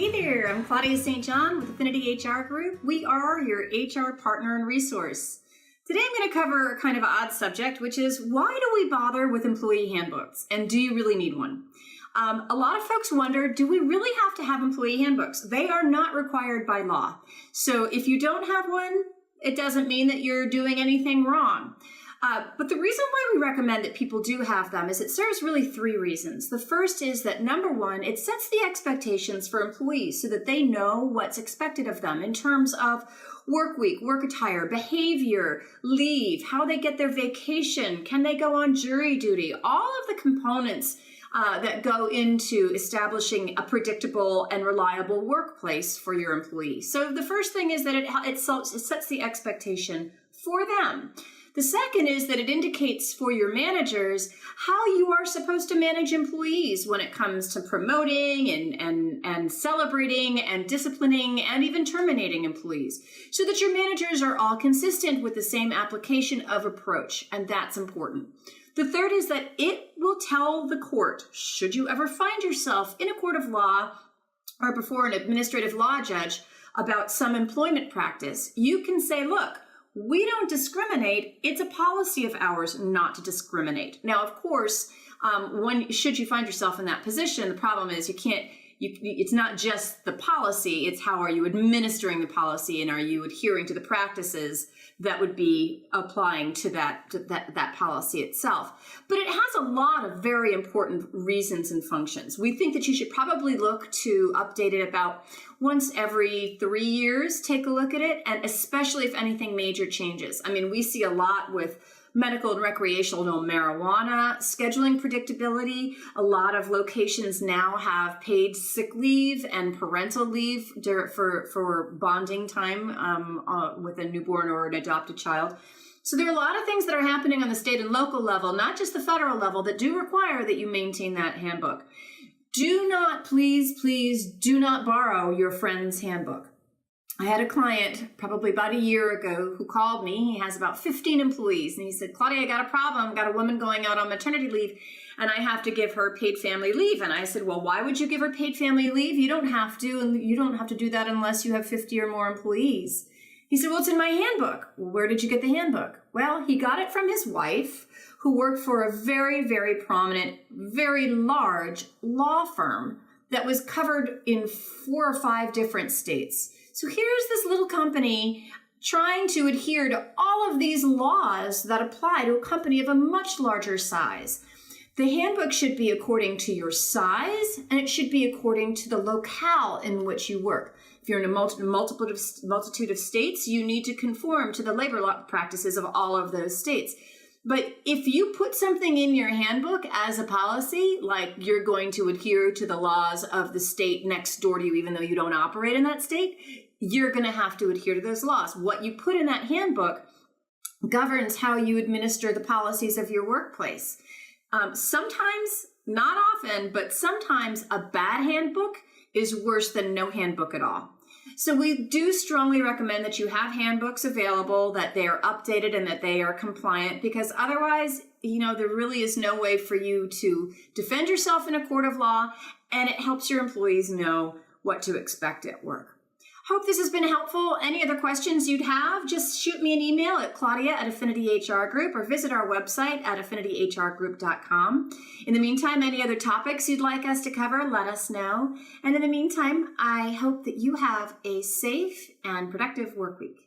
Hey there, I'm Claudia St. with Affinity HR Group. We are your HR partner and resource. Today I'm going to cover a kind of odd subject, which is why do we bother with employee handbooks, and do you really need one? A lot of folks wonder, do we really have to have employee handbooks? They are not required by law. So if you don't have one, it doesn't mean that you're doing anything wrong. But the reason why we recommend that people do have them is it serves really three reasons. The first is that, number one, it sets the expectations for employees so that they know what's expected of them in terms of work week, work attire, behavior, leave, how they get their vacation, can they go on jury duty, all of the components that go into establishing a predictable and reliable workplace for your employees. So the first thing is that it sets the expectation for them. The second is that it indicates for your managers how you are supposed to manage employees when it comes to promoting and celebrating and disciplining and even terminating employees, so that your managers are all consistent with the same application of approach, and that's important. The third is that it will tell the court, should you ever find yourself in a court of law or before an administrative law judge about some employment practice, you can say, look, we don't discriminate. It's a policy of ours not to discriminate. Now, of course, should you find yourself in that position, the problem is it's not just the policy, it's how are you administering the policy and are you adhering to the practices that would be applying to that policy itself. But it has a lot of very important reasons and functions. We think that you should probably look to update it about once every 3 years, take a look at it, and especially if anything major changes. I mean, we see a lot with medical and recreational marijuana, scheduling predictability. A lot of locations now have paid sick leave and parental leave for bonding time with a newborn or an adopted child. So there are a lot of things that are happening on the state and local level, not just the federal level, that do require that you maintain that handbook. Do not, please do not borrow your friend's handbook. I had a client probably about a year ago who called me. He has about 15 employees. And he said, Claudia, I got a problem. I've got a woman going out on maternity leave and I have to give her paid family leave. And I said, well, why would you give her paid family leave? You don't have to. And you don't have to do that unless you have 50 or more employees. He said, well, it's in my handbook. Well, where did you get the handbook? Well, he got it from his wife, who worked for a very, very prominent, very large law firm that was covered in 4 or 5 different states. So here's this little company trying to adhere to all of these laws that apply to a company of a much larger size. The handbook should be according to your size, and it should be according to the locale in which you work. If you're in a multitude of states, you need to conform to the labor law practices of all of those states. But if you put something in your handbook as a policy, like you're going to adhere to the laws of the state next door to you, even though you don't operate in that state, you're going to have to adhere to those laws. What you put in that handbook governs how you administer the policies of your workplace. Sometimes, not often, but sometimes a bad handbook is worse than no handbook at all. So we do strongly recommend that you have handbooks available, that they are updated and that they are compliant, because otherwise, there really is no way for you to defend yourself in a court of law, and it helps your employees know what to expect at work. Hope this has been helpful. Any other questions you'd have, just shoot me an email at Claudia@Affinity HR Group or visit our website at affinityhrgroup.com. In the meantime, any other topics you'd like us to cover, let us know. And in the meantime, I hope that you have a safe and productive work week.